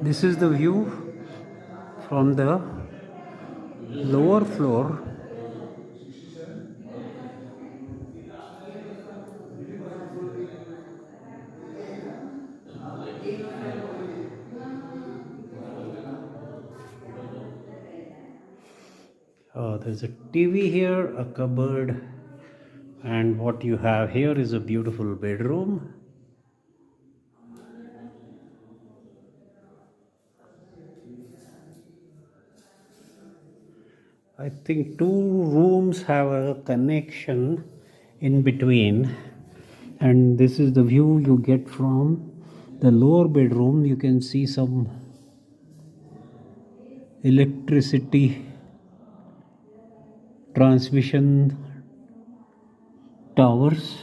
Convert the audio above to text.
This is the view from the lower floor. There's a TV here, a cupboard, and what you have here is a beautiful bedroom. I think two rooms have a connection in between, and this is the view you get from the lower bedroom. You can see some electricity transmission towers.